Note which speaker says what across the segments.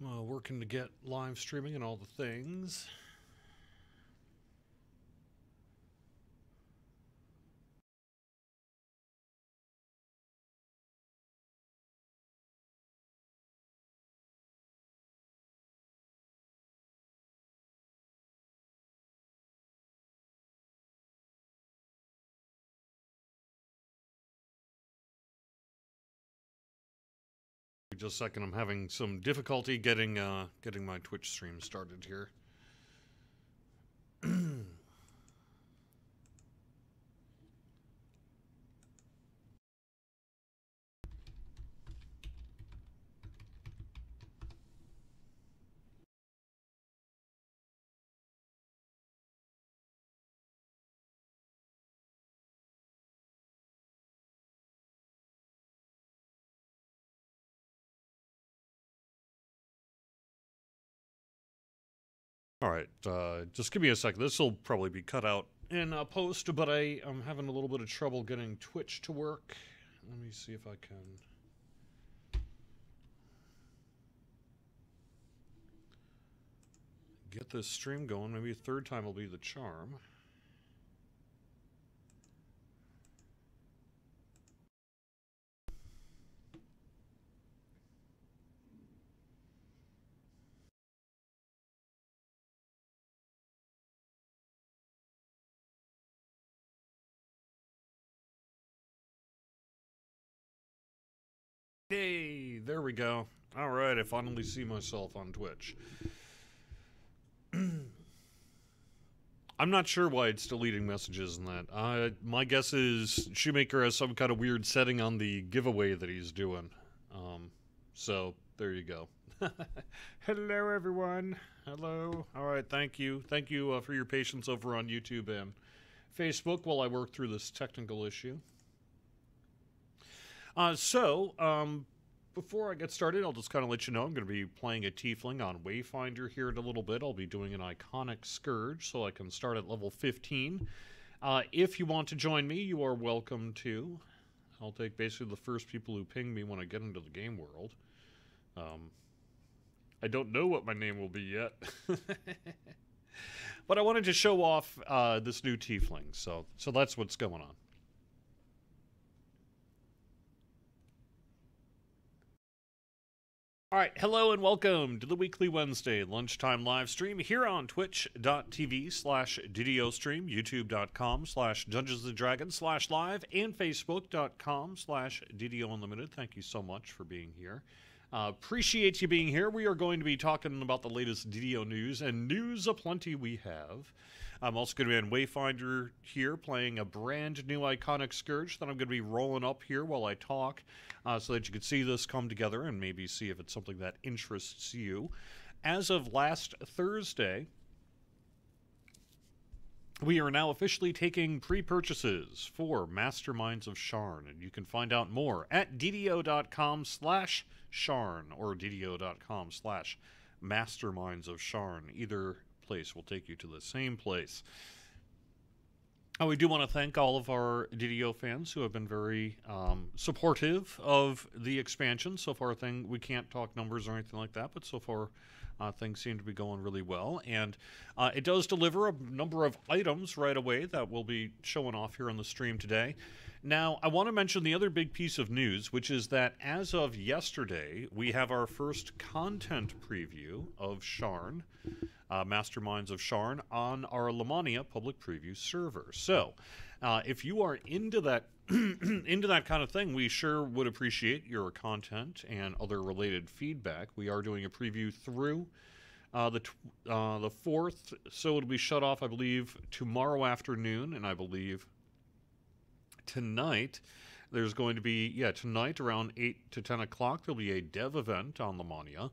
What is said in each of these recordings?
Speaker 1: Working to get live streaming and all the things. Just a second, I'm having some difficulty getting my Twitch stream started here. Alright, just give me a second. This will probably be cut out in post, but I am having a little bit of trouble getting Twitch to work. Let me see if I can get this stream going. Maybe a third time will be the charm. Hey, there we go. Alright, I finally see myself on Twitch. I'm not sure why it's deleting messages and that. My guess is Shoemaker has some kind of weird setting on the giveaway that he's doing. So, there you go. Hello, everyone. Hello. Alright, thank you. Thank you for your patience over on YouTube and Facebook while I work through this technical issue. Before I get started, I'll just kind of let you know I'm going to be playing a Tiefling on Wayfinder here in a little bit. I'll be doing an Iconic Scourge, so I can start at level 15. If you want to join me, you are welcome to. I'll take basically the first people who ping me when I get into the game world. I don't know what my name will be yet. But I wanted to show off this new Tiefling, so that's what's going on. Alright, hello and welcome to the weekly Wednesday lunchtime live stream here on twitch.tv/DDO youtube.com/DungeonsandDragons/live, and facebook.com/DDO Unlimited. Thank you so much for being here. Appreciate you being here. We are going to be talking about the latest DDO news, and news aplenty we have. I'm also going to be on Wayfinder here playing a brand new Iconic Scourge that I'm going to be rolling up here while I talk so that you can see this come together and maybe see if it's something that interests you. As of last Thursday, we are now officially taking pre-purchases for Masterminds of Sharn, and you can find out more at ddo.com/Sharn or ddo.com/Masterminds of Sharn. Either place will take you to the same place. We do want to thank all of our DDO fans who have been very supportive of the expansion. So far, we can't talk numbers or anything like that, but so far things seem to be going really well. And it does deliver a number of items right away that we'll be showing off here on the stream today. Now, I want to mention the other big piece of news, which is that as of yesterday, we have our first content preview of Sharn, Masterminds of Sharn, on our Lamania public preview server. So, if you are into that into that kind of thing, we sure would appreciate your content and other related feedback. We are doing a preview through the 4th, so it'll be shut off, I believe, tomorrow afternoon, and I believe tonight there's going to be, tonight around 8 to 10 o'clock, there'll be a dev event on Lamania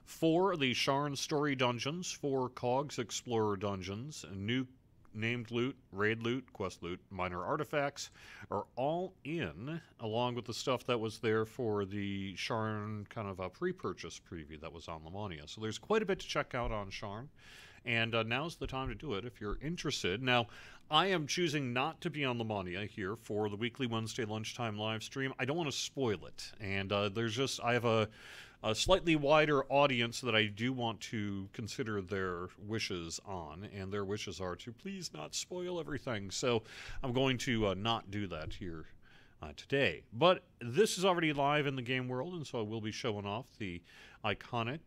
Speaker 1: for the Sharn Story Dungeons, for Cogs Explorer Dungeons, new named loot, raid loot, quest loot, minor artifacts are all in, along with the stuff that was there for the Sharn kind of a pre-purchase preview that was on Lamania. So there's quite a bit to check out on Sharn, and now's the time to do it if you're interested. Now, I am choosing not to be on Lamania here for the weekly Wednesday lunchtime live stream. I don't want to spoil it, and I have a a slightly wider audience that I do want to consider their wishes on, and their wishes are to please not spoil everything. So I'm going to not do that here today. But this is already live in the game world, and so I will be showing off the iconic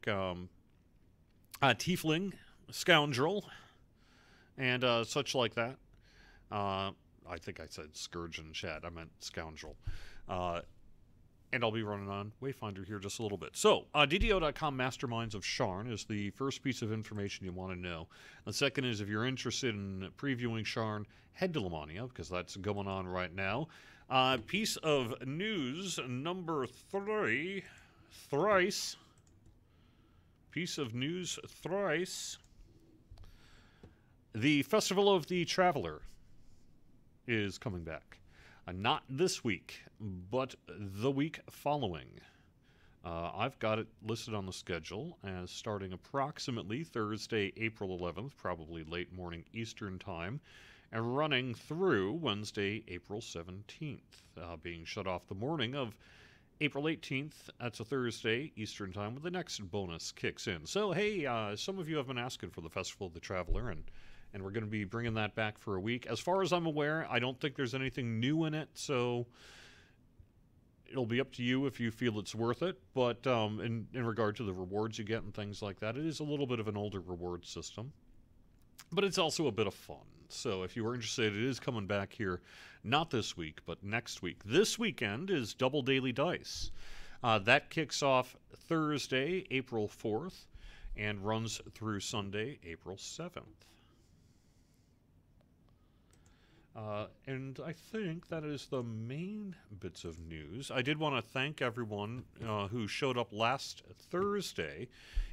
Speaker 1: tiefling scoundrel and such like that. I think I said scourge in chat. I meant scoundrel. And I'll be running on Wayfinder here just a little bit. So, DDO.com Masterminds of Sharn is the first piece of information you want to know. The second is, if you're interested in previewing Sharn, head to Lamania, because that's going on right now. Piece of news number 3. Thrice. Piece of news thrice. The Festival of the Traveler is coming back. Not this week, but the week following. I've got it listed on the schedule as starting approximately Thursday, April 11th, probably late morning Eastern Time, and running through Wednesday, April 17th, being shut off the morning of April 18th. That's a Thursday, Eastern Time, when the next bonus kicks in. So, hey, some of you have been asking for the Festival of the Traveler, and we're going to be bringing that back for a week. As far as I'm aware, I don't think there's anything new in it, so it'll be up to you if you feel it's worth it. But in regard to the rewards you get and things like that, it is a little bit of an older reward system. But it's also a bit of fun. So if you were interested, it is coming back here, not this week, but next week. This weekend is Double Daily Dice. That kicks off Thursday, April 4th, and runs through Sunday, April 7th. And I think that is the main bits of news. I did want to thank everyone who showed up last Thursday,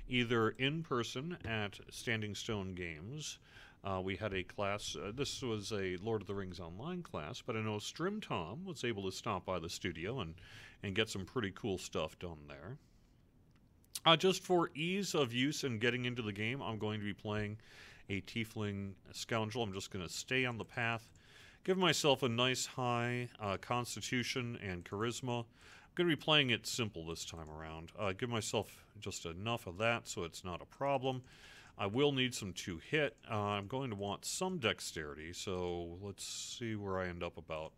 Speaker 1: either in person at Standing Stone Games. We had a class, this was a Lord of the Rings Online class, but I know Strim Tom was able to stop by the studio and get some pretty cool stuff done there. Just for ease of use in getting into the game, I'm going to be playing a Tiefling Scoundrel. I'm just going to stay on the path. Give myself a nice high Constitution and Charisma. I'm going to be playing it simple this time around. Give myself just enough of that so it's not a problem. I will need some 2-hit. I'm going to want some Dexterity, so let's see where I end up about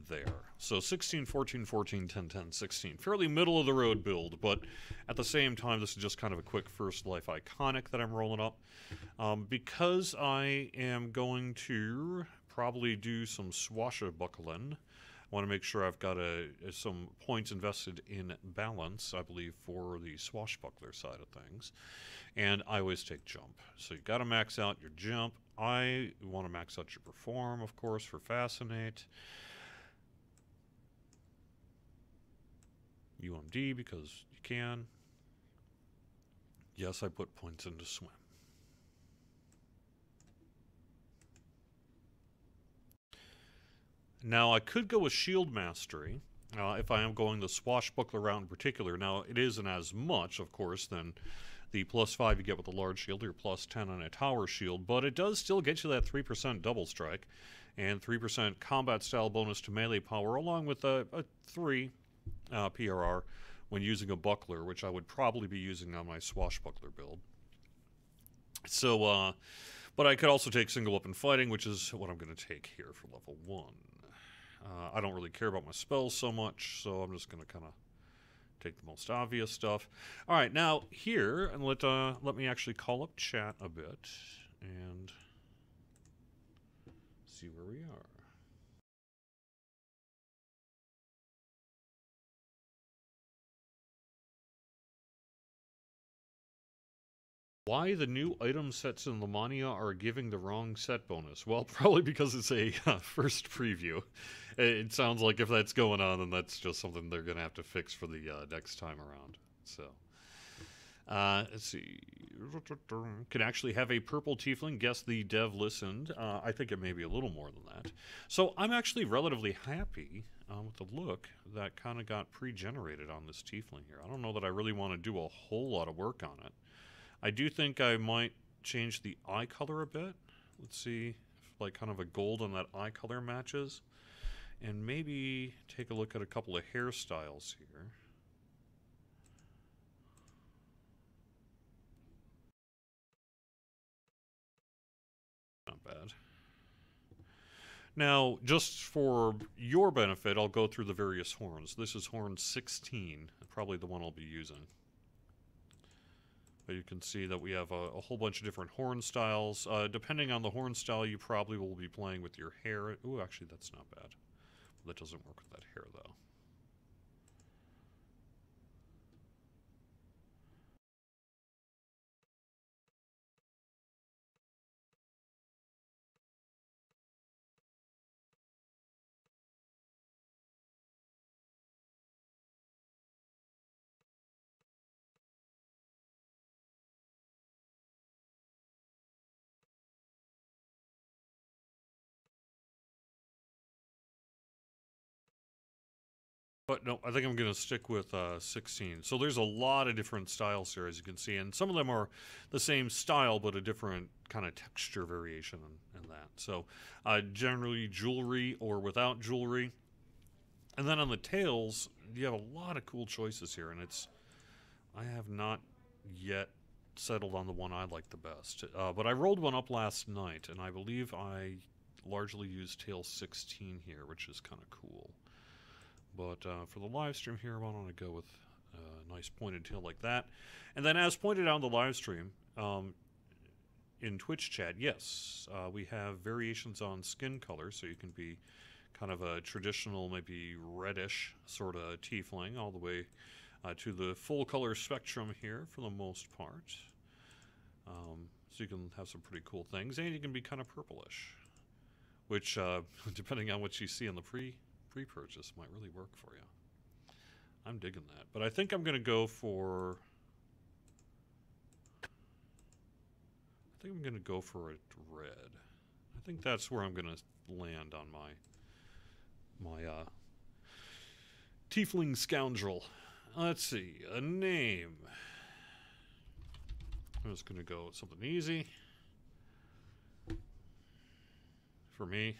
Speaker 1: there. So 16, 14, 14, 10, 10, 16. Fairly middle-of-the-road build, but at the same time, this is just kind of a quick First Life iconic that I'm rolling up. Because I am going to probably do some swashbuckling. I want to make sure I've got some points invested in balance, I believe, for the swashbuckler side of things. And I always take jump. So you've got to max out your jump. I want to max out your perform, of course, for fascinate. UMD because you can. Yes, I put points into swim. Now, I could go with Shield Mastery, if I am going the Swashbuckler route in particular. Now, it isn't as much, of course, than the +5 you get with the large shield, or +10 on a tower shield, but it does still get you that 3% double strike, and 3% combat style bonus to melee power, along with a 3 PRR when using a buckler, which I would probably be using on my Swashbuckler build. So, but I could also take single weapon fighting, which is what I'm going to take here for level 1. I don't really care about my spells so much, so I'm just going to kind of take the most obvious stuff. All right, now here, and let me actually call up chat a bit and see where we are. Why the new item sets in Lamania are giving the wrong set bonus? Well, probably because it's a first preview. It sounds like if that's going on, then that's just something they're going to have to fix for the next time around. So, let's see. Can actually have a purple tiefling. Guess the dev listened. I think it may be a little more than that. So I'm actually relatively happy with the look that kind of got pre-generated on this tiefling here. I don't know that I really want to do a whole lot of work on it. I do think I might change the eye color a bit. Let's see if like kind of a gold on that eye color matches. And maybe take a look at a couple of hairstyles here. bad. Now, just for your benefit, I'll go through the various horns. This is horn 16, probably the one I'll be using. But you can see that we have a whole bunch of different horn styles. Depending on the horn style, you probably will be playing with your hair. Ooh, actually, that's not bad. That doesn't work with that hair, though. But no, I think I'm going to stick with 16. So there's a lot of different styles here, as you can see. And some of them are the same style, but a different kind of texture variation in that. So generally jewelry or without jewelry. And then on the tails, you have a lot of cool choices here. And I have not yet settled on the one I like the best. But I rolled one up last night, and I believe I largely used tail 16 here, which is kind of cool. But for the live stream here, why don't I go with a nice pointed tail like that? And then as pointed out in the live stream, in Twitch chat, yes, we have variations on skin color, so you can be kind of a traditional, maybe reddish sort of tiefling, all the way to the full color spectrum here for the most part. So you can have some pretty cool things, and you can be kind of purplish, which, depending on what you see in the pre-purchase, might really work for you. I'm digging that. But I think I'm going to go for... a red. I think that's where I'm going to land on my tiefling scoundrel. Let's see. A name. I'm just going to go with something easy. For me.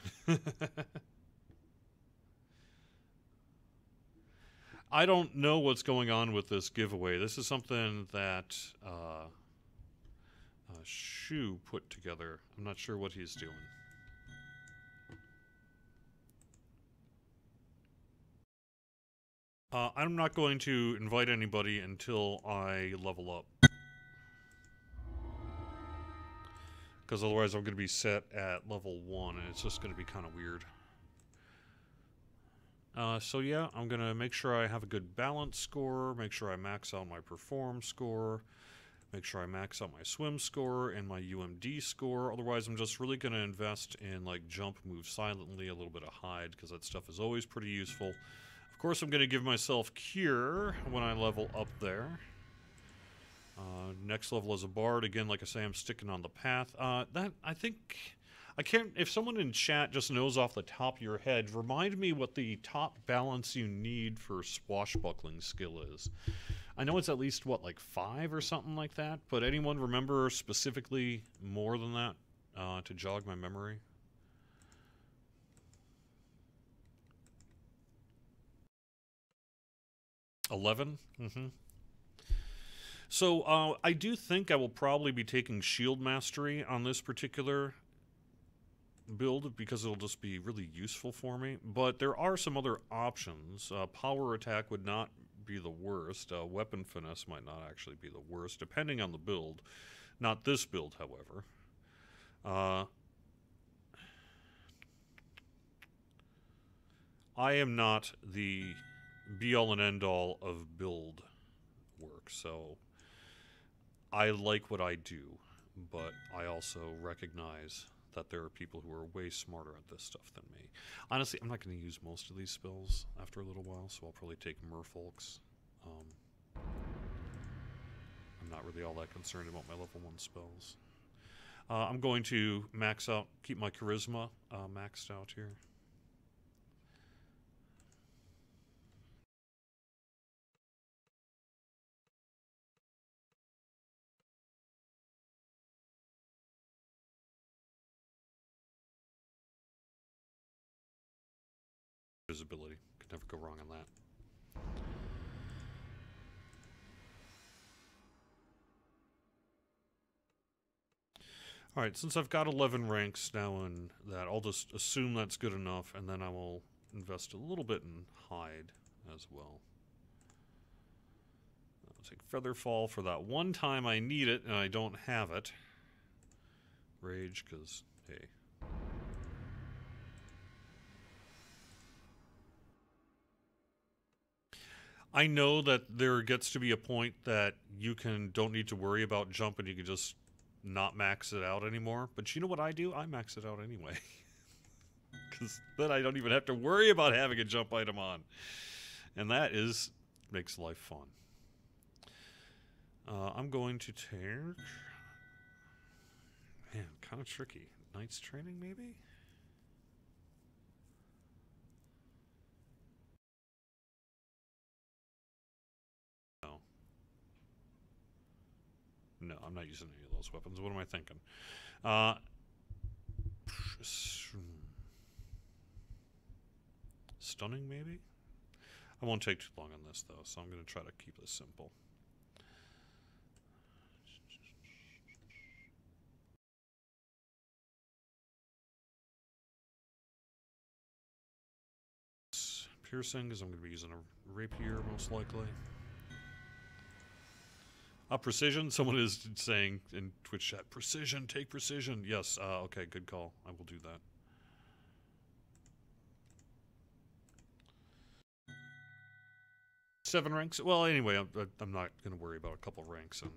Speaker 1: I don't know what's going on with this giveaway. This is something that Shu put together. I'm not sure what he's doing. I'm not going to invite anybody until I level up. Because otherwise I'm going to be set at level 1, and it's just going to be kind of weird. So yeah, I'm going to make sure I have a good balance score, make sure I max out my perform score, make sure I max out my swim score and my UMD score. Otherwise, I'm just really going to invest in like jump, move silently, a little bit of hide, because that stuff is always pretty useful. Of course, I'm going to give myself cure when I level up there. Next level as a bard. Again, like I say, I'm sticking on the path. That, I think... I can't, if someone in chat just knows off the top of your head, remind me what the top balance you need for swashbuckling skill is. I know it's at least, what, like 5 or something like that, but anyone remember specifically more than that to jog my memory? $11? Mm-hmm. So I do think I will probably be taking Shield Mastery on this particular build because it'll just be really useful for me. But there are some other options. Power Attack would not be the worst. Weapon Finesse might not actually be the worst, depending on the build. Not this build, however. I am not the be-all and end-all of build work, so I like what I do, but I also recognize that there are people who are way smarter at this stuff than me. Honestly, I'm not going to use most of these spells after a little while, so I'll probably take Merfolk's. I'm not really all that concerned about my level 1 spells. I'm going to max out, keep my Charisma maxed out here. Visibility. Could never go wrong on that. Alright, since I've got 11 ranks now in that, I'll just assume that's good enough, and then I will invest a little bit in hide as well. I'll take Featherfall for that one time I need it, and I don't have it. Rage, because, hey. I know that there gets to be a point that you don't need to worry about jump and you can just not max it out anymore. But you know what I do? I max it out anyway. Because then I don't even have to worry about having a jump item on. And that makes life fun. I'm going to take... Man, kind of tricky. Knight's Training, maybe? No. No, I'm not using any of those weapons. What am I thinking? Stunning, maybe? I won't take too long on this, though, so I'm going to try to keep this simple. Piercing, because I'm going to be using a rapier, most likely. Precision? Someone is saying in Twitch chat, precision, take precision. Yes, okay, good call. I will do that. Seven ranks? Well, anyway, I'm not going to worry about a couple ranks and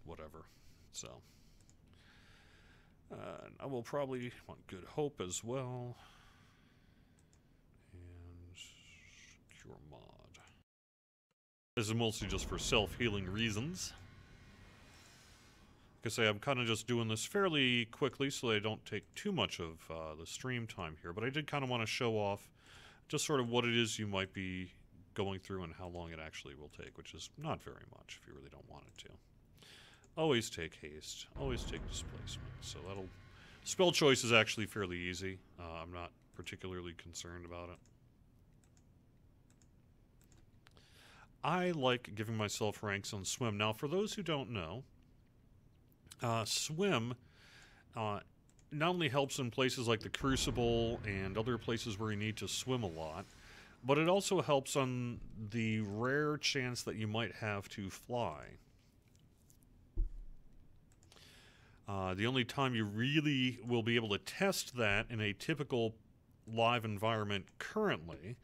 Speaker 1: whatever. So, I will probably want Good Hope as well. And Cure Mod. This is mostly just for self-healing reasons. Like I say, I'm kind of just doing this fairly quickly so that I don't take too much of the stream time here. But I did kind of want to show off just sort of what it is you might be going through and how long it actually will take, which is not very much if you really don't want it to. Always take haste. Always take displacement. So that'll... Spell choice is actually fairly easy. I'm not particularly concerned about it. I like giving myself ranks on swim. Now, for those who don't know, swim not only helps in places like the Crucible and other places where you need to swim a lot, but it also helps on the rare chance that you might have to fly. The only time you really will be able to test that in a typical live environment currently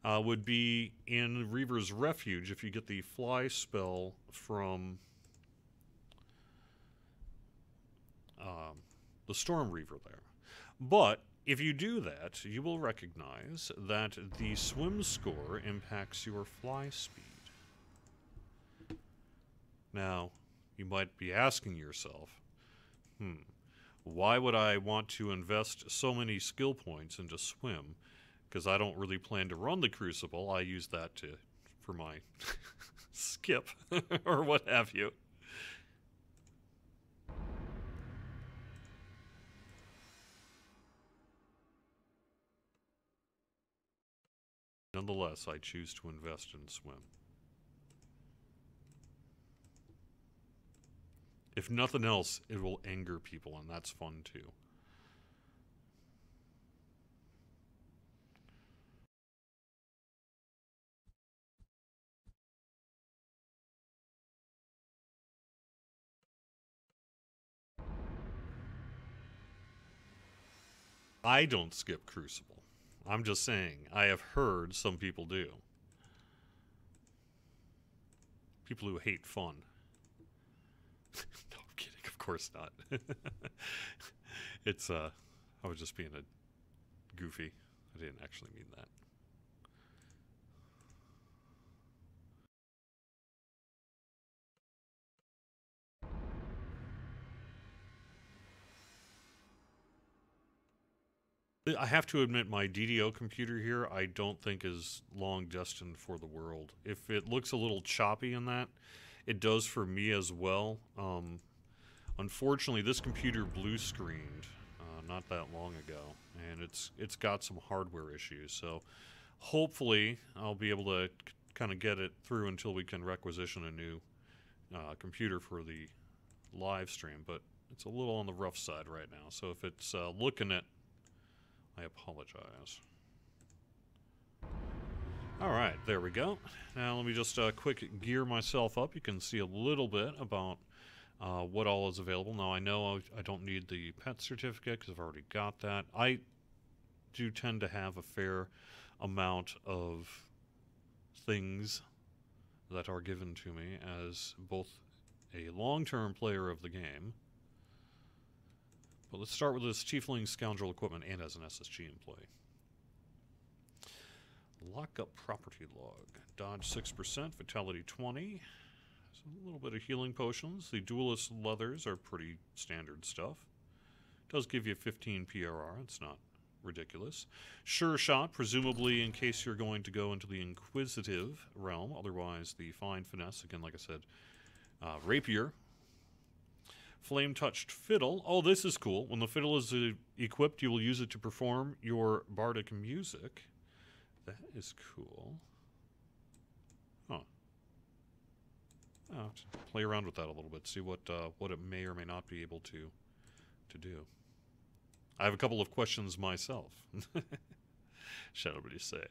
Speaker 1: would be in Reaver's Refuge if you get the fly spell from the Storm Reaver there. But if you do that, you will recognize that the swim score impacts your fly speed. Now, you might be asking yourself, why would I want to invest so many skill points into swim? Because I don't really plan to run the Crucible. I use that for my skip or what have you. Nonetheless, I choose to invest in swim. If nothing else, it will anger people, and that's fun too. I don't skip Crucible. I'm just saying, I have heard some people do. People who hate fun. No, I'm kidding. Of course not. It's, I was just being a goofy. I didn't actually mean that. I have to admit, my DDO computer here, I don't think is long destined for the world. If it looks a little choppy in that, it does for me as well. Unfortunately, this computer blue screened not that long ago, and it's got some hardware issues. So hopefully, I'll be able to kind of get it through until we can requisition a new computer for the live stream. But It's a little on the rough side right now. So if it's looking at, I apologize. All right, there we go. Now let me just quick gear myself up. You can see a little bit about what all is available. Now I know I don't need the pet certificate because I've already got that. I do tend to have a fair amount of things that are given to me as both a long-term player of the game. But let's start with this Tiefling Scoundrel equipment and as an SSG employee. Lock-up property log. Dodge 6%, Vitality 20. A little bit of healing potions. The Duelist leathers are pretty standard stuff. Does give you 15 PRR. It's not ridiculous. Sure shot, presumably in case you're going to go into the Inquisitive realm. Otherwise, the Fine Finesse. Again, like I said, Rapier. Flame-touched fiddle. Oh, this is cool. When the fiddle is equipped, you will use it to perform your bardic music. That is cool. Huh. I'll have to play around with that a little bit, see what it may or may not be able to do. I have a couple of questions myself. Shall nobody say.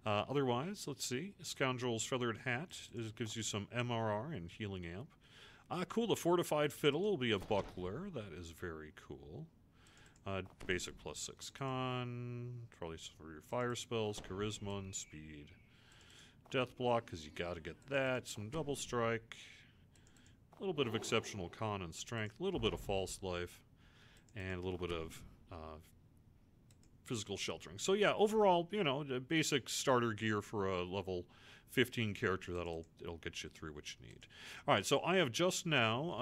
Speaker 1: Otherwise, let's see. Scoundrel's Feathered Hat gives you some MRR and Healing Amp. Cool, the Fortified Fiddle will be a buckler. That is very cool. Basic +6 con. Probably for your fire spells, Charisma and Speed. Death block, because you got to get that. Some double strike. A little bit of exceptional con and strength. A little bit of false life. And a little bit of physical sheltering. So yeah, overall, you know, the basic starter gear for a level 15 character it'll get you through what you need. All right, so I have just now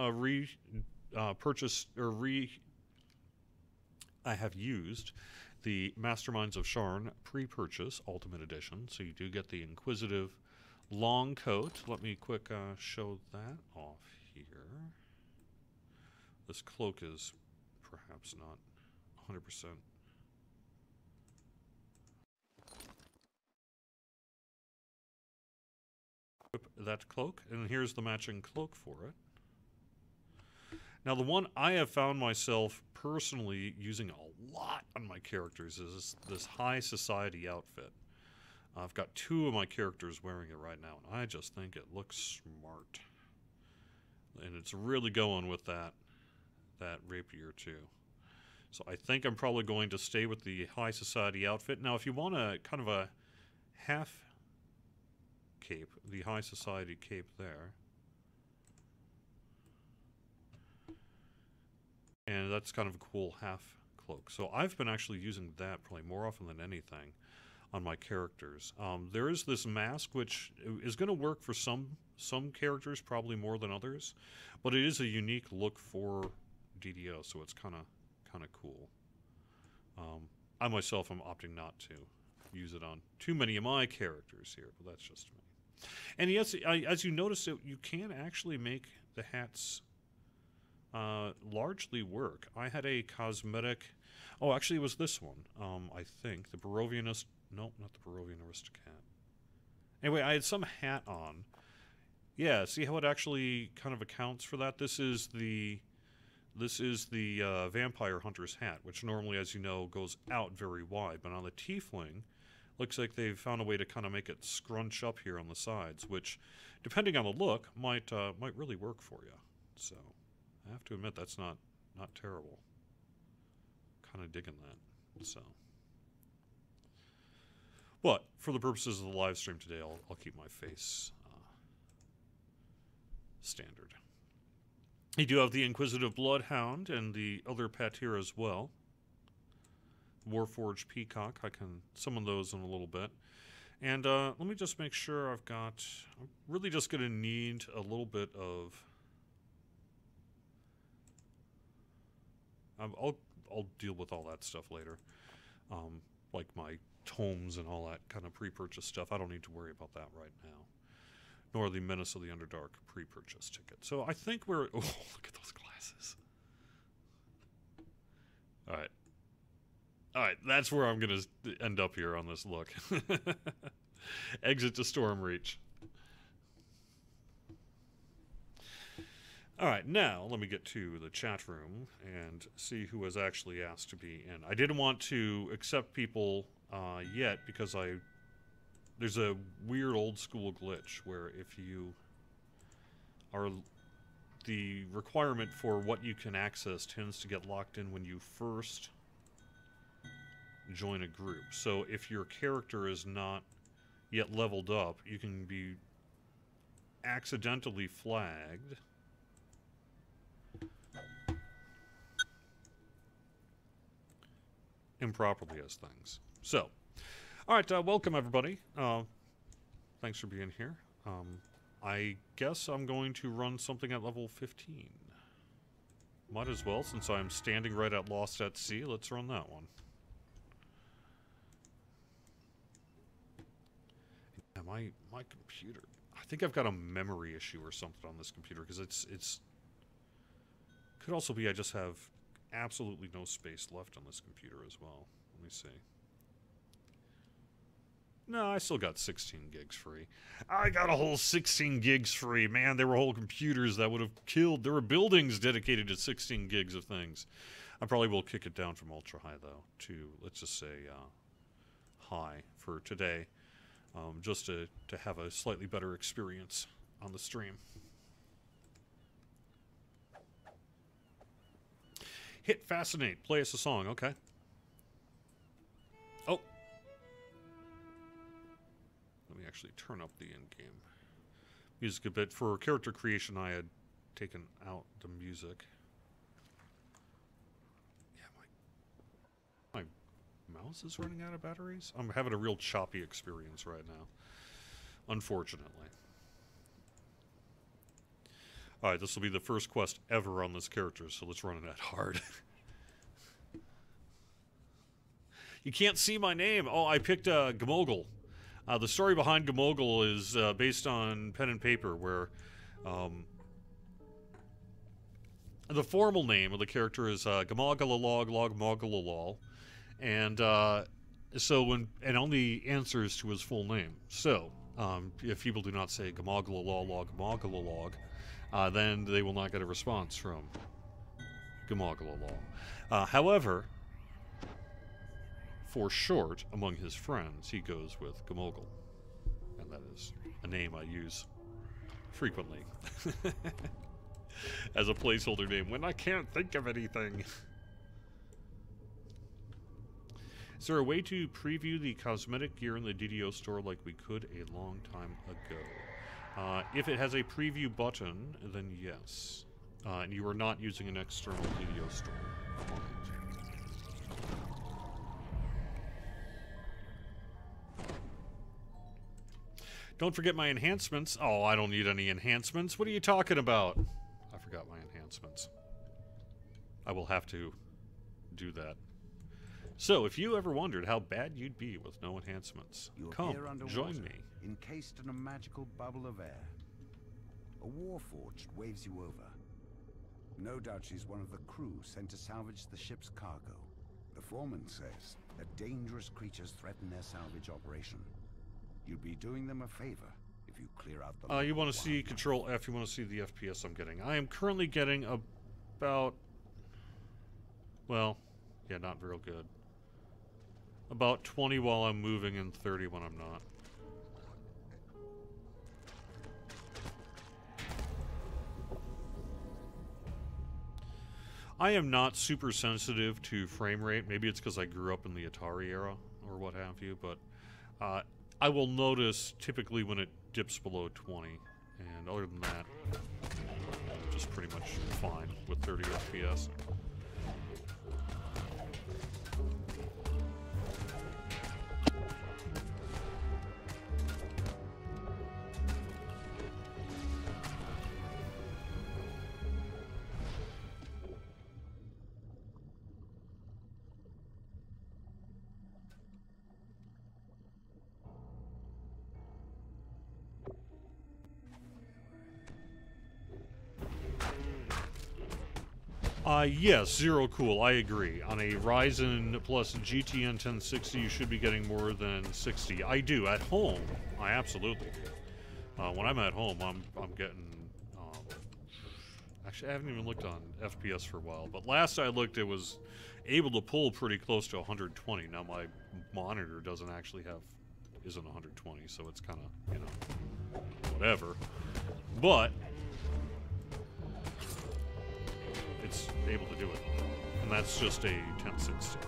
Speaker 1: I have used the Masterminds of Sharn pre-purchase Ultimate Edition, so you do get the Inquisitive long coat. Let me quick show that off here. This cloak is perhaps not 100%. That cloak, and here's the matching cloak for it. Now, the one I have found myself personally using a lot on my characters is this high society outfit. I've got 2 of my characters wearing it right now, and I just think it looks smart. And it's really going with that rapier, too. So I think I'm probably going to stay with the high society outfit. Now, if you want a kind of a half cape, the high society cape there. And that's kind of a cool half cloak. So I've been actually using that probably more often than anything on my characters. There is this mask which is going to work for some characters, probably more than others, but it is a unique look for DDO, so it's kind of cool. I myself am opting not to use it on too many of my characters here, but that's just me. And yes, as you notice, you can actually make the hats largely work. I had a cosmetic... Oh, actually, it was this one. I think. The Barovianist... Nope, not the Barovian Aristocrat. Anyway, I had some hat on. Yeah, see how it actually kind of accounts for that? This is the Vampire Hunter's hat, which normally, as you know, goes out very wide. But on the Tiefling, looks like they've found a way to kind of make it scrunch up here on the sides, which, depending on the look, might really work for you. So, I have to admit that's not terrible. Kind of digging that. So, but for the purposes of the live stream today, I'll keep my face standard. You do have the Inquisitive Bloodhound and the other pet here as well. Warforged Peacock. I can summon those in a little bit. And let me just make sure I've got... I'm really just going to need a little bit of... I'll deal with all that stuff later. Like my tomes and all that kind of pre-purchase stuff. I don't need to worry about that right now. Nor the Menace of the Underdark pre-purchase ticket. So I think we're... Oh, look at those glasses. Alright. Alright, that's where I'm going to end up here on this look. Exit to Stormreach. All right, now let me get to the chat room and see who was actually asked to be in. I didn't want to accept people yet because there's a weird old school glitch where if you are the requirement for what you can access tends to get locked in when you first join a group. So if your character is not yet leveled up, you can be accidentally flagged improperly as things. So, all right, welcome everybody. Thanks for being here. I guess I'm going to run something at level 15. Might as well, since I'm standing right at Lost at Sea. Let's run that one. Yeah, my computer. I think I've got a memory issue or something on this computer because it's could also be I just have absolutely no space left on this computer as well. Let me see. No, I still got 16 gigs free. I got a whole 16 gigs free. Man, there were whole computers that would have killed. There were buildings dedicated to 16 gigs of things. I probably will kick it down from ultra high, though, to, let's just say, high for today. Just to have a slightly better experience on the stream. Hit Fascinate. Play us a song. Okay. Oh. Let me actually turn up the in-game music a bit. For character creation, I had taken out the music. Yeah, my mouse is running out of batteries. I'm having a real choppy experience right now, unfortunately. Alright, this will be the first quest ever on this character, so let's run it at hard. You can't see my name. Oh, I picked Gamogul. The story behind Gamogul is based on pen and paper, where the formal name of the character is Gamogalalog Log, and and only answers to his full name. So, if people do not say Gamogalalog Log, then they will not get a response from Gamogalalog. However, for short, among his friends, he goes with Gamogul. And that is a name I use frequently as a placeholder name when I can't think of anything. Is there a way to preview the cosmetic gear in the DDO store like we could a long time ago? If it has a preview button, then yes. And you are not using an external DDO store. Don't forget my enhancements. Oh, I don't need any enhancements. What are you talking about? I forgot my enhancements. I will have to do that. So, if you ever wondered how bad you'd be with no enhancements, come, join me.
Speaker 2: Encased in a magical bubble of air. A warforged waves you over. No doubt she's one of the crew sent to salvage the ship's cargo. The foreman says that dangerous creatures threaten their salvage operation. You'd be doing them a favor if you clear out the...
Speaker 1: You want to see Control F, you want to see the FPS I'm getting. I am currently getting about... Well, yeah, not real good. About 20 while I'm moving and 30 when I'm not. I am not super sensitive to frame rate. Maybe it's because I grew up in the Atari era or what have you, but I will notice typically when it dips below 20, and other than that, just pretty much fine with 30 FPS. Yes, zero cool, I agree. On a Ryzen plus GTN 1060, you should be getting more than 60. I do. At home, I absolutely do. When I'm at home, I'm getting Actually, I haven't even looked on FPS for a while, but last I looked, it was able to pull pretty close to 120. Now my monitor isn't 120, so it's kind of, you know, whatever. But it's able to do it, and that's just a 1060.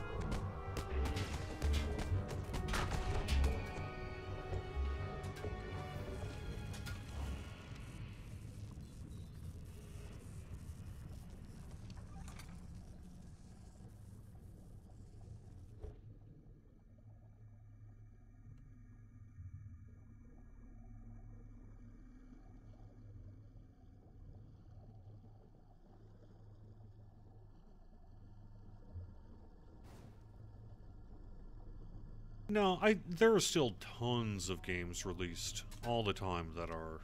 Speaker 1: No, there are still tons of games released all the time that are,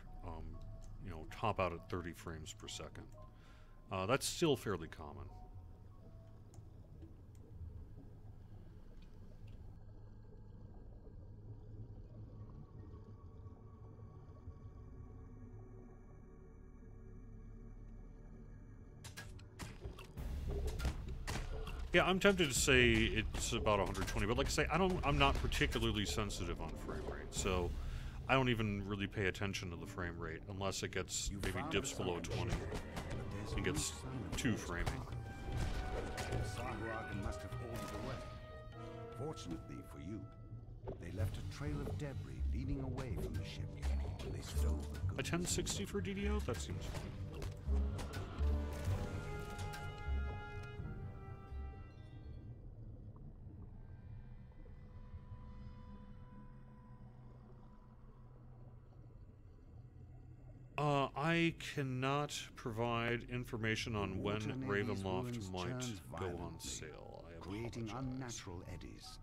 Speaker 1: you know, top out at 30 frames per second. That's still fairly common. Yeah, I'm tempted to say it's about 120, but like I say, I'm not particularly sensitive on frame rate, so I don't even really pay attention to the frame rate unless it gets maybe dips below 20 and gets too framing.
Speaker 2: Must have hauled it away. Fortunately for you, they left a trail of debris leading away from the ship. They stole the goods.
Speaker 1: A 1060 for DDO? That seems fine. I cannot provide information on when Ravenloft might go on sale. I
Speaker 2: creating
Speaker 1: apologize.
Speaker 2: unnatural eddies.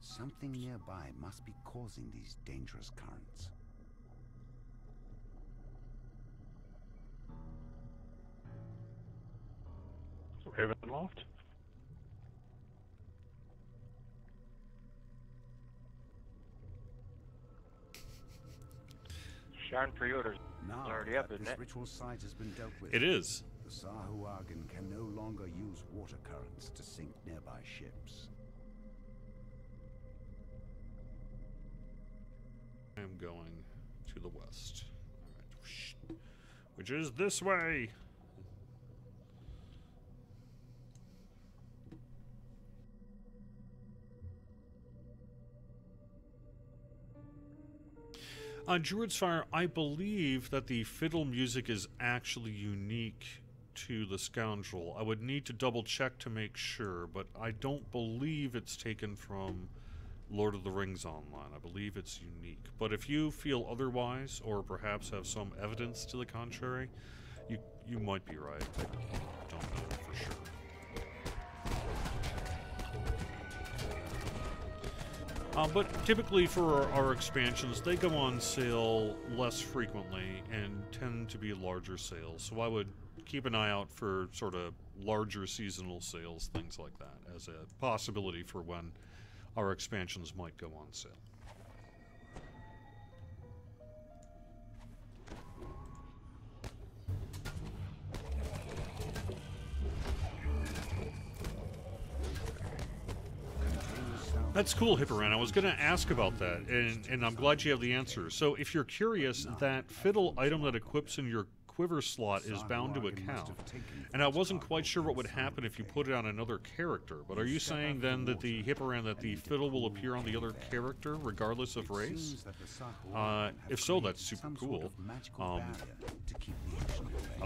Speaker 2: Something nearby must be causing these dangerous currents.
Speaker 3: Ravenloft? Sharon pre-orders.
Speaker 2: Now
Speaker 3: Already up,
Speaker 2: that
Speaker 3: isn't
Speaker 2: this
Speaker 3: it?
Speaker 2: ritual site has been dealt with,
Speaker 1: It is.
Speaker 2: the Sahuagin can no longer use water currents to sink nearby ships.
Speaker 1: I am going to the west. Alright. Which is this way. Druid's Fire, I believe that the fiddle music is actually unique to the Scoundrel. I would need to double check to make sure, but I don't believe it's taken from Lord of the Rings Online. I believe it's unique. But if you feel otherwise, or perhaps have some evidence to the contrary, you might be right. I don't know for sure. But typically for our expansions, they go on sale less frequently and tend to be larger sales. So I would keep an eye out for sort of larger seasonal sales, things like that, as a possibility for when our expansions might go on sale. That's cool, Hipperan. I was going to ask about that, and I'm glad you have the answer. So if you're curious, that fiddle item that equips in your quiver slot is bound to account. And I wasn't quite sure what would happen if you put it on another character, but are you saying then that the Hipperan, that the fiddle will appear on the other character regardless of race? If so, that's super cool. I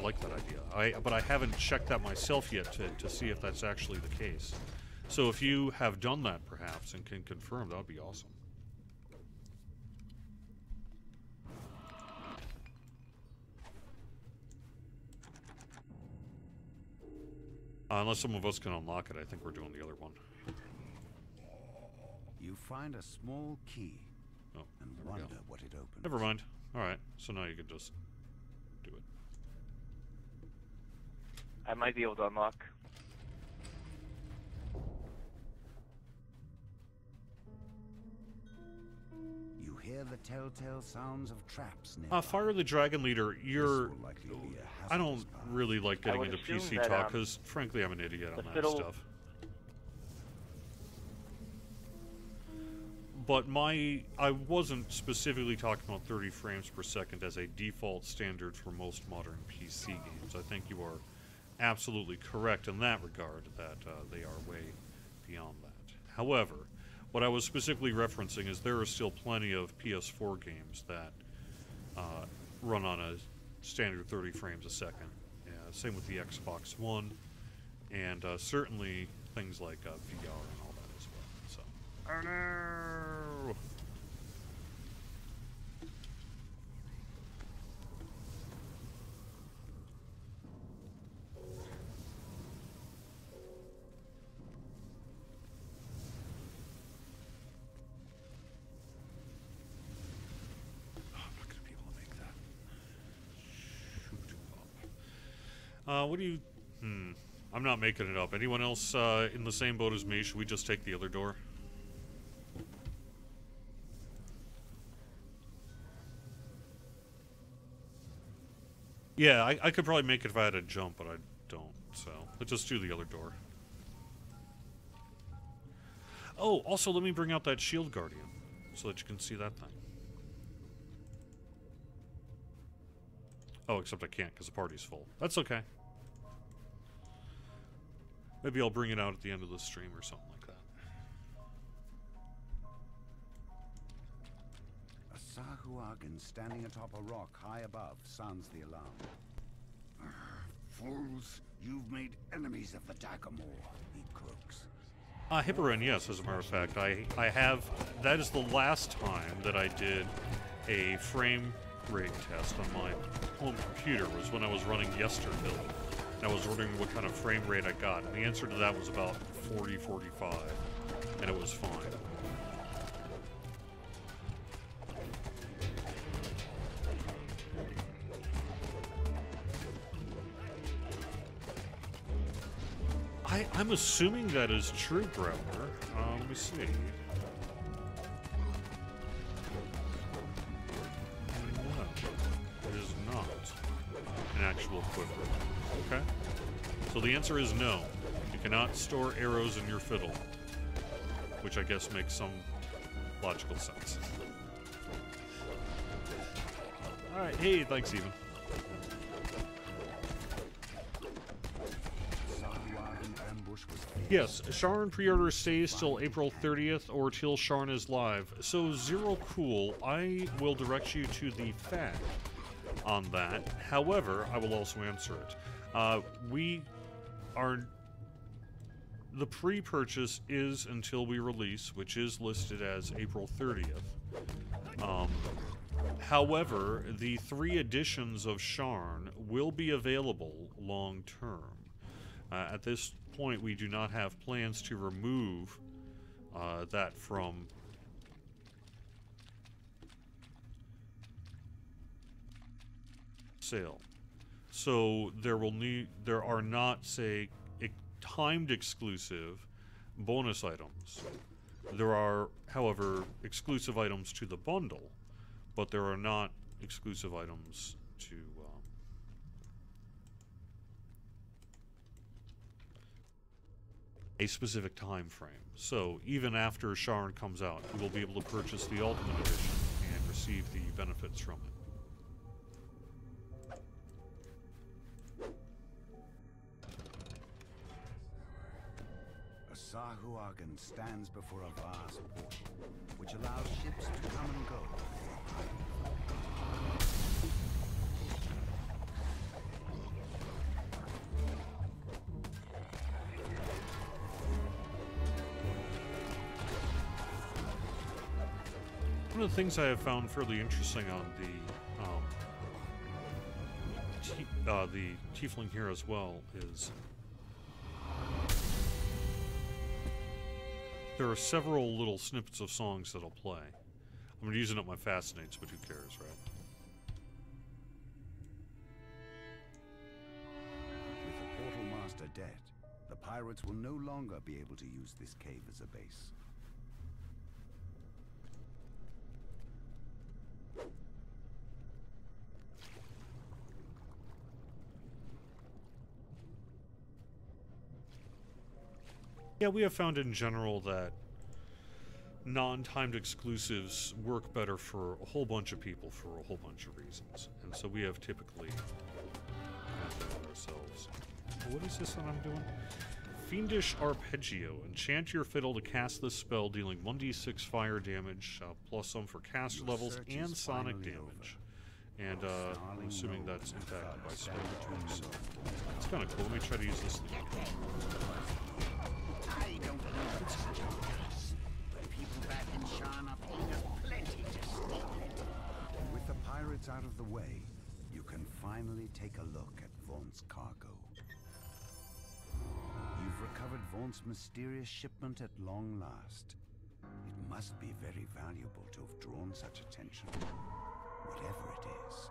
Speaker 1: like that idea. But I haven't checked that myself yet to see if that's actually the case. So if you have done that, perhaps, and can confirm, that would be awesome. Unless some of us can unlock it, I think we're doing the other one.
Speaker 2: You find a small key
Speaker 1: Oh,
Speaker 2: and
Speaker 1: there we
Speaker 2: wonder
Speaker 1: go.
Speaker 2: what it opens.
Speaker 1: Never mind. Alright, so now you can just do it.
Speaker 3: I might be able to unlock.
Speaker 2: You hear hear the telltale sounds of traps nearby.
Speaker 1: Fire the Dragon Leader, you're...
Speaker 2: This will likely be a
Speaker 1: I don't
Speaker 2: hazardous path.
Speaker 1: really like getting
Speaker 3: would
Speaker 1: into
Speaker 3: assume
Speaker 1: PC
Speaker 3: that,
Speaker 1: talk, because frankly I'm an idiot on
Speaker 3: the
Speaker 1: that
Speaker 3: fiddle-
Speaker 1: stuff. But I wasn't specifically talking about 30 frames per second as a default standard for most modern PC games. I think you are absolutely correct in that regard, that they are way beyond that. However, what I was specifically referencing is there are still plenty of PS4 games that run on a standard 30 frames a second. Same with the Xbox One, and certainly things like VR and all that as well. So, oh no! What do you... I'm not making it up. Anyone else in the same boat as me? Should we just take the other door? Yeah, I could probably make it if I had a jump, but I don't. So, let's just do the other door. Oh, also let me bring out that Shield Guardian so that you can see that thing. Oh, except I can't because the party's full. That's okay. Maybe I'll bring it out at the end of the stream or something like that.
Speaker 2: A Sahuagin standing atop a rock high above sounds the alarm. Fools, you've made enemies of the Dagamore, he croaks.
Speaker 1: Hipperin, yes, as a matter of fact. I have... That is the last time that I did a frame rate test on my home computer, was when I was running Yesterville. And I was wondering what kind of frame rate I got. And the answer to that was about 40, 45. And it was fine. I'm assuming that is true, Growler. Let me see. No, it is not an actual equivalent. Okay. So the answer is no. You cannot store arrows in your fiddle. Which I guess makes some logical sense. Alright, hey, thanks, Steven. Yes, Sharn pre-order stays till April 30th or till Sharn is live. So, Zero Cool, I will direct you to the fact on that. However, I will also answer it. The pre-purchase is until we release, which is listed as April 30th. However, the 3 editions of Sharn will be available long-term. At this point, we do not have plans to remove that from sale. So there are not, say, timed exclusive bonus items. There are, however, exclusive items to the bundle, but there are not exclusive items to a specific time frame. So even after Sharn comes out, you will be able to purchase the Ultimate Edition and receive the benefits from it.
Speaker 2: A Sahuagin stands before a vast portal, which allows ships to come and go.
Speaker 1: One of the things I have found fairly interesting on the Tiefling here as well is there are several little snippets of songs that'll play. I'm using up my Fascinates, but who cares, right?
Speaker 2: With the Portal Master dead, the pirates will no longer be able to use this cave as a base.
Speaker 1: Yeah, we have found in general that non-timed exclusives work better for a whole bunch of people for a whole bunch of reasons. And so we have typically ourselves. What is this that I'm doing? Fiendish Arpeggio. Enchant your fiddle to cast this spell, dealing 1d6 fire damage, plus some for caster levels and sonic damage. And I'm assuming that's impacted by spell too, so it's kind of cool. Let me try to use this thing.
Speaker 2: I don't know it's such a mess, but people back in Shan are paying us plenty to steal it. With the pirates out of the way, you can finally take a look at Vaughn's cargo. You've recovered Vaughn's mysterious shipment at long last. It must be very valuable to have drawn such attention, whatever it is.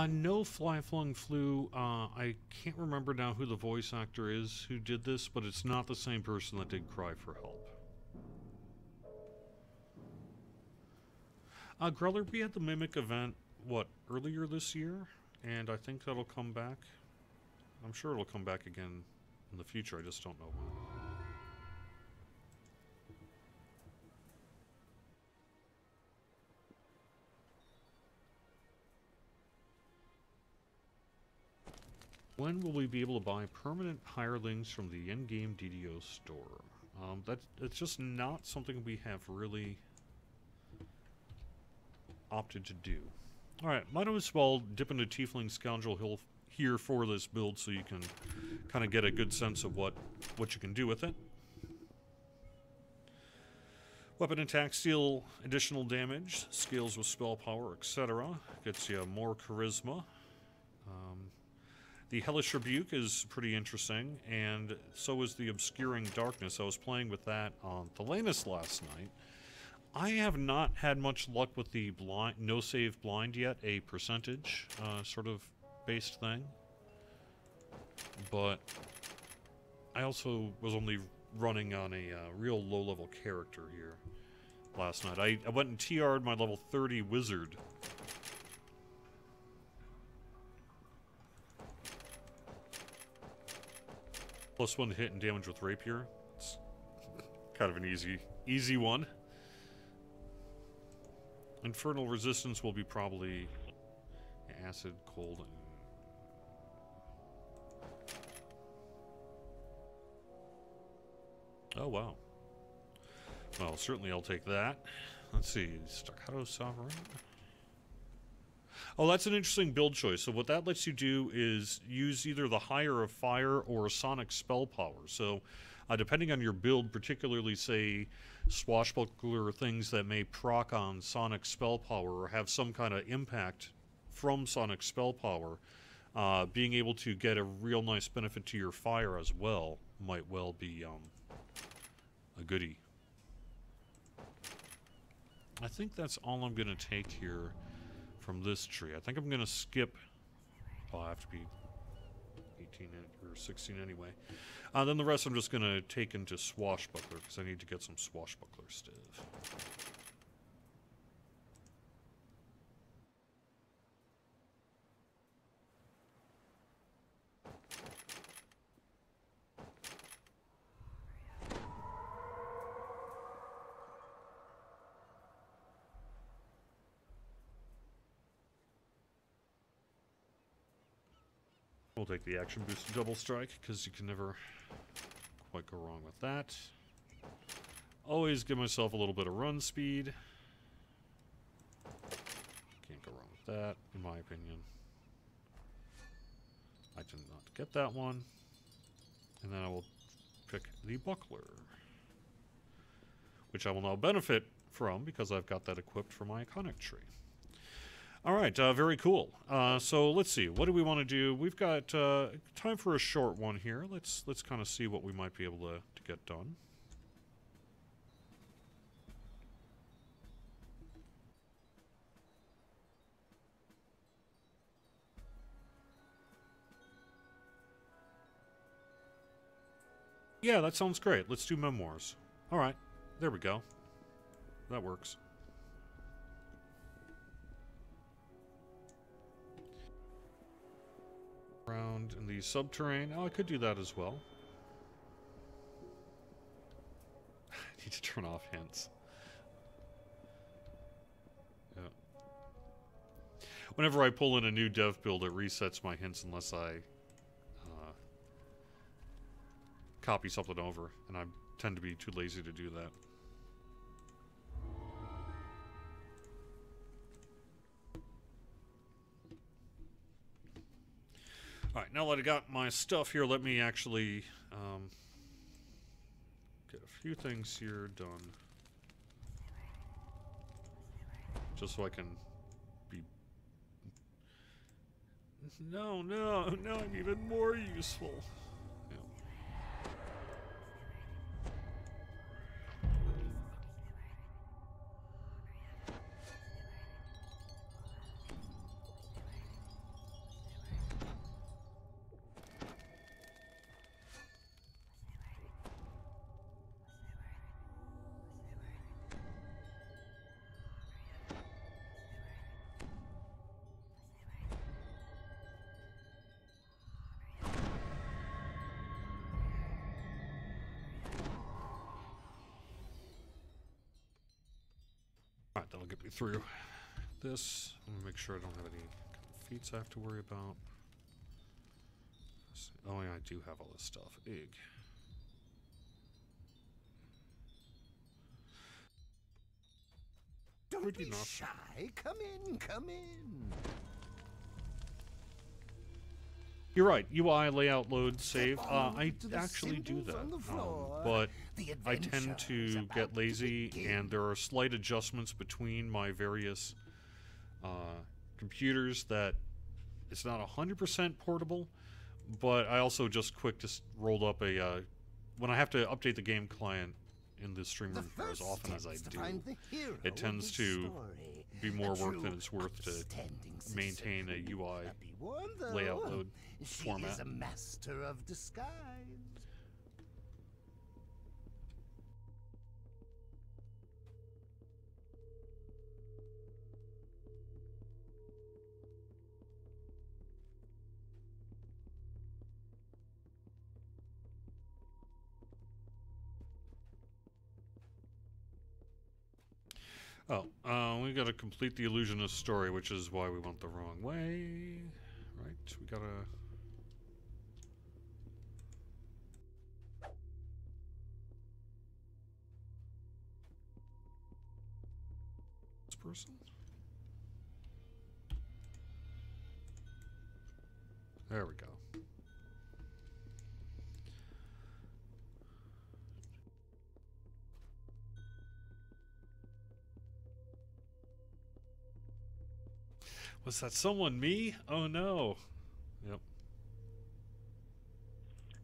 Speaker 1: No Fly Flung Flew. I can't remember now who the voice actor is who did this, but it's not the same person that did Cry for Help. Greller, we had the Mimic event, what, earlier this year? And I think that'll come back. I'm sure it'll come back again in the future, I just don't know when. When will we be able to buy permanent hirelings from the in-game DDO store? That's just not something we have really opted to do. Alright, might as well dip into Tiefling Scoundrel Hill here for this build so you can kind of get a good sense of what you can do with it. Weapon attack, steal additional damage, scales with spell power, etc. Gets you more charisma. The Hellish Rebuke is pretty interesting, and so is the Obscuring Darkness. I was playing with that on Thelanis last night. I have not had much luck with the blind, no save blind yet, a percentage sort of based thing. But I also was only running on a real low-level character here last night. I went and TR'd my level 30 wizard. +1 hit and damage with rapier. It's kind of an easy one. Infernal resistance will be probably acid, cold, and oh wow. Well, certainly I'll take that. Let's see, Staccato Sovereign. Oh, that's an interesting build choice. So what that lets you do is use either the Higher of Fire or Sonic Spell Power. So depending on your build, particularly, say, Swashbuckler things that may proc on Sonic Spell Power or have some kind of impact from Sonic Spell Power, being able to get a real nice benefit to your fire as well might well be a goodie. I think that's all I'm going to take here from this tree. I think I'm going to skip. Well, I have to be 18 or 16 anyway. Then the rest I'm just going to take into Swashbuckler because I need to get some Swashbuckler stuff. We'll take the action boosted double strike because you can never quite go wrong with that. Always give myself a little bit of run speed. Can't go wrong with that, in my opinion. I did not get that one. And then I will pick the Buckler, which I will now benefit from because I've got that equipped for my Iconic tree. All right, very cool. So let's see. What do we want to do? We've got time for a short one here. Let's kind of see what we might be able to get done. Yeah, that sounds great. Let's do memoirs. All right, there we go. That works. Around in the subterranean. Oh, I could do that as well. turn off hints. Yeah. Whenever I pull in a new dev build, it resets my hints unless I copy something over, and I tend to be too lazy to do that. Alright, now that I got my stuff here, let me actually get a few things here done. Just so I can be... No, I'm even more useful. Yeah. Alright, that'll get me through this. I'm gonna make sure I don't have any kind of feats I have to worry about. Oh yeah, I do have all this stuff. Egg.
Speaker 2: Don't be shy. Come in, come in.
Speaker 1: You're right. UI layout load save. I actually do that, but I tend to get lazy, and there are slight adjustments between my various computers that it's not 100% portable. But I also just rolled up a when I have to update the game client in the stream room as often as I do, it tends to be more work than it's worth to maintain a UI layout load format.
Speaker 2: She is a master of disguise.
Speaker 1: Oh, we gotta complete the illusionist story, which is why we went the wrong way. Right, we gotta... This person? There we go. Was that someone me? Oh no. Yep.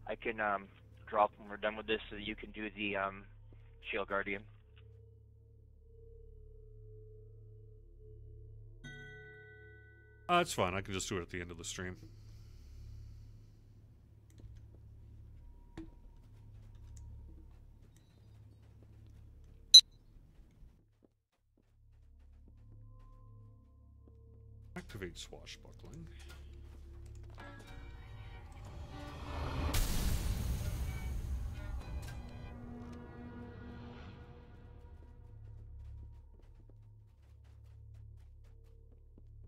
Speaker 3: I can drop when we're done with this so that you can do the Shield Guardian.
Speaker 1: It's fine. I can just do it at the end of the stream. Activate swashbuckling.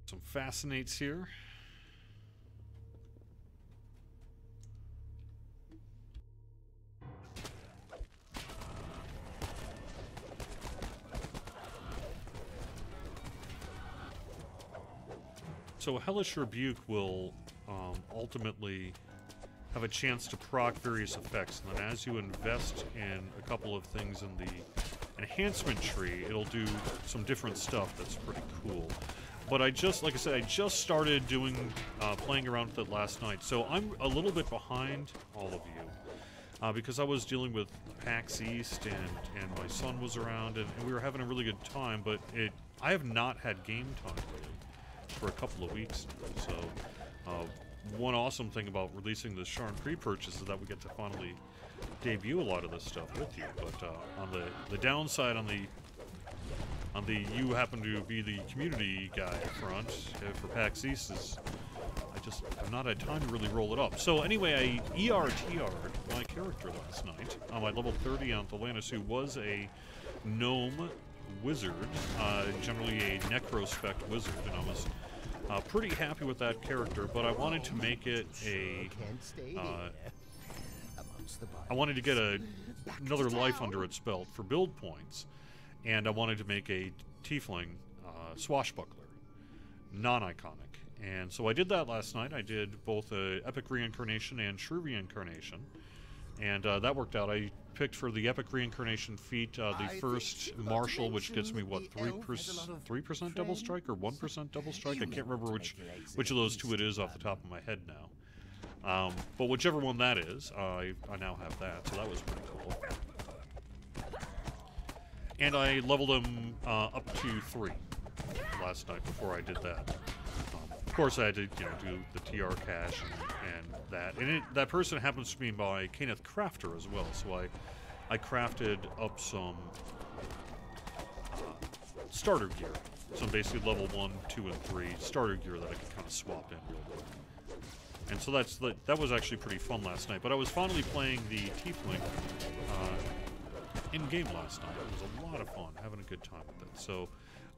Speaker 1: Some fascinates here. So Hellish Rebuke will ultimately have a chance to proc various effects, and then as you invest in a couple of things in the enhancement tree, it'll do some different stuff that's pretty cool. But I just, like I said, I just started doing, playing around with it last night, so I'm a little bit behind all of you, because I was dealing with PAX East, and my son was around, and we were having a really good time, but I have not had game time, really, for a couple of weeks now. So one awesome thing about releasing the Sharn pre-purchase is that we get to finally debut a lot of this stuff with you. But on the downside, on the you happen to be the community guy front for PAX East, is I I've not had time to really roll it up. So anyway, I ERTR'd my character last night. I leveled 30 on Atlantis, who was a gnome wizard, generally a necrospect wizard, and I was pretty happy with that character, but I wanted to make it a... I wanted to get another life under its belt for build points, and I wanted to make a tiefling swashbuckler, non-iconic. And so I did that last night. I did both Epic Reincarnation and True Reincarnation, and that worked out. I picked for the Epic Reincarnation feat the first Marshal, which gets me, what, 3% double strike or 1% double strike? I can't remember which of those two it is off the top of my head now. But whichever one that is, I now have that, so that was pretty cool. And I leveled him up to 3 last night before I did that. Of course, I had to, do the TR cache and that. And that person happens to be by Kenneth Crafter as well, so I crafted up some starter gear. Some basically level 1, 2, and 3 starter gear that I could kind of swap in real quick. And so that was actually pretty fun last night. But I was finally playing the Tiefling in-game last night. It was a lot of fun, having a good time with it. So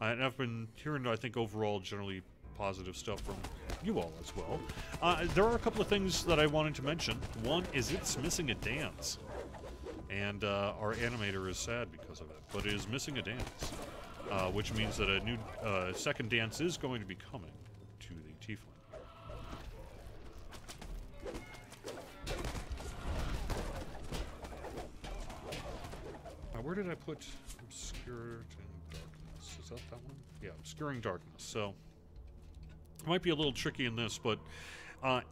Speaker 1: and I've been hearing, I think, overall generally positive stuff from you all as well. There are a couple of things that I wanted to mention. One is it's missing a dance. And our animator is sad because of it. But it is missing a dance. Which means that a new second dance is going to be coming to the Tiefling. Where did I put Obscured and Darkness? Is that one? Yeah, Obscuring Darkness. So, it might be a little tricky in this, but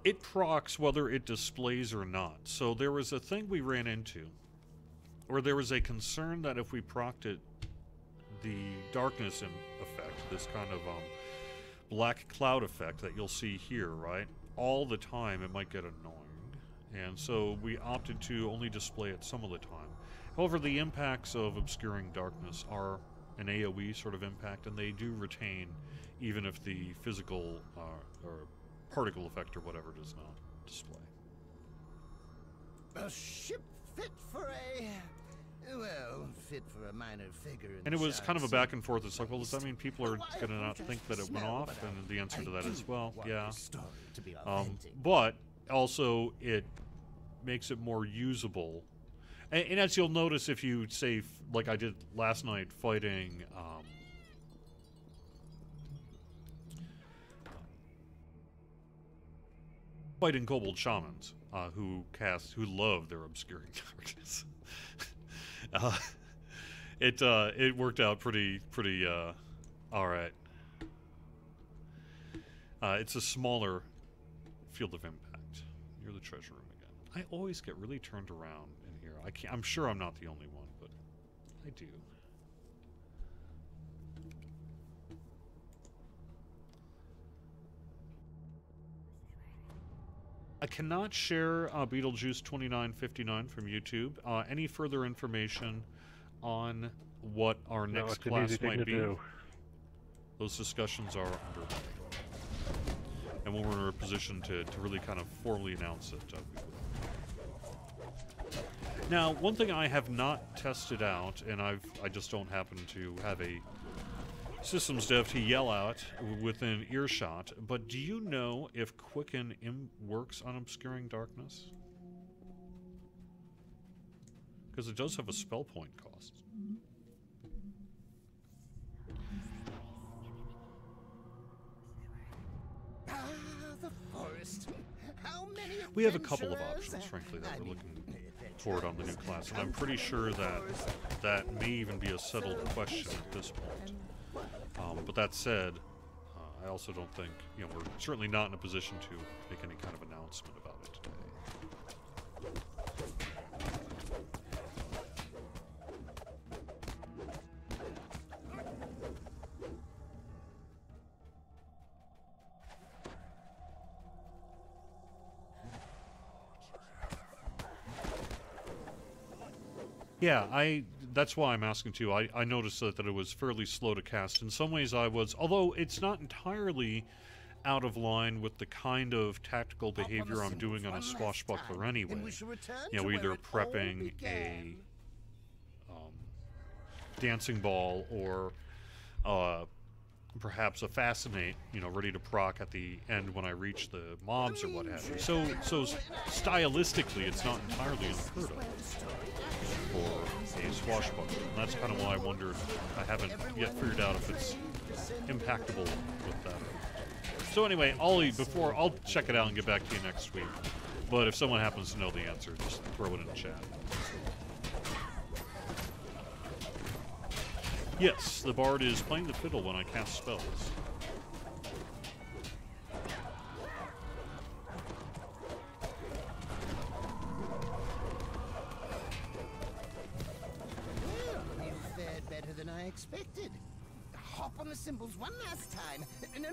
Speaker 1: it procs whether it displays or not. So there was a thing we ran into, where there was a concern that if we procced it, the darkness effect, this kind of black cloud effect that you'll see here, right? All the time, it might get annoying. And so we opted to only display it some of the time. However, the impacts of Obscuring Darkness are an AoE sort of impact, and they do retain even if the physical or particle effect or whatever does not display.
Speaker 4: A ship fit for a minor figure.
Speaker 1: And it was kind of a back and forth. It's like, well, does that mean people are going to not think that it went off? And the answer to that is, well, yeah. But also, it makes it more usable. And as you'll notice, if you say, like I did last night, fighting Kobold Shamans, who love their Obscuring Darkness. It worked out pretty all right. It's a smaller field of impact. You're the treasure room again. I always get really turned around in here. I'm sure I'm not the only one, but I do. I cannot share Beetlejuice 2959 from YouTube. Any further information on what our next class might be? Those discussions are underway. And when we're in a position to really kind of formally announce it, we will. Now, one thing I have not tested out, and I just don't happen to have a systems dev to yell out within earshot, but do you know if Quicken works on Obscuring Darkness? Because it does have a spell point cost.
Speaker 4: The forest. How many
Speaker 1: we have a couple of options, frankly, that we're looking forward on the new class, and I'm pretty sure that may even be a settled question at this point. But that said, I also don't think, we're certainly not in a position to make any kind of announcement about it today. Yeah, that's why I'm asking too. I noticed that it was fairly slow to cast. In some ways I was, although it's not entirely out of line with the kind of tactical behavior I'm doing on a swashbuckler anyway. You know, either prepping a dancing ball or perhaps a fascinate, you know, ready to proc at the end when I reach the mobs or what have you. So stylistically, it's not entirely unheard of for a swashbuckler. And that's kind of why I wondered. I haven't yet figured out if it's impactable with that. So anyway, I'll check it out and get back to you next week. But if someone happens to know the answer, just throw it in the chat. Yes, the bard is playing the fiddle when I cast spells.
Speaker 4: Well, you fared better than I expected. Hop on the cymbals one last time. No,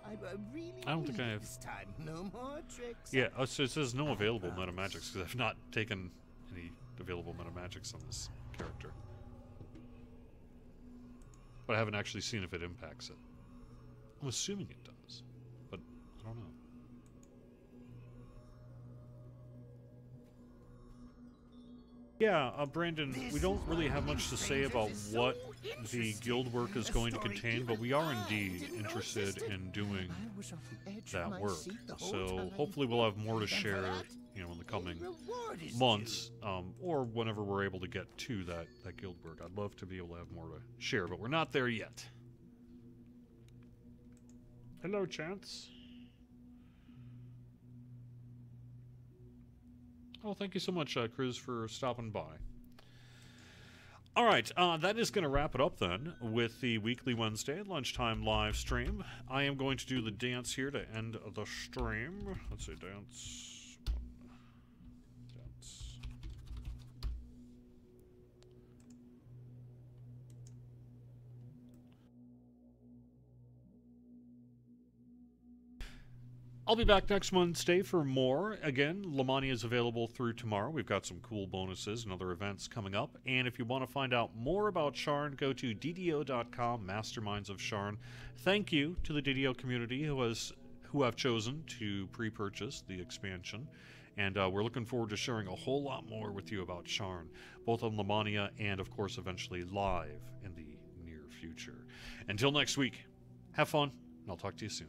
Speaker 4: I really
Speaker 1: I don't think I have.
Speaker 4: This time. No more tricks.
Speaker 1: Yeah, so it says no available meta magics because I've not taken any available meta magics on this character. But I haven't actually seen if it impacts it. I'm assuming it does, but I don't know. Yeah, Brandon, we don't really have much to say about what the guild work is going to contain, but we are indeed interested in doing that work. So hopefully we'll have more to share, you know, in the coming months, or whenever we're able to get to that guild work. I'd love to be able to have more to share, but we're not there yet. Hello, Chance. Oh, thank you so much, Chris, for stopping by. All right, that is going to wrap it up then with the weekly Wednesday lunchtime live stream. I am going to do the dance here to end the stream. Let's see, dance. I'll be back next Wednesday for more. Again, Lamania is available through tomorrow. We've got some cool bonuses and other events coming up. And if you want to find out more about Sharn, go to DDO.com, Masterminds of Sharn. Thank you to the DDO community who have chosen to pre-purchase the expansion. And we're looking forward to sharing a whole lot more with you about Sharn, both on Lamania and, of course, eventually live in the near future. Until next week, have fun, and I'll talk to you soon.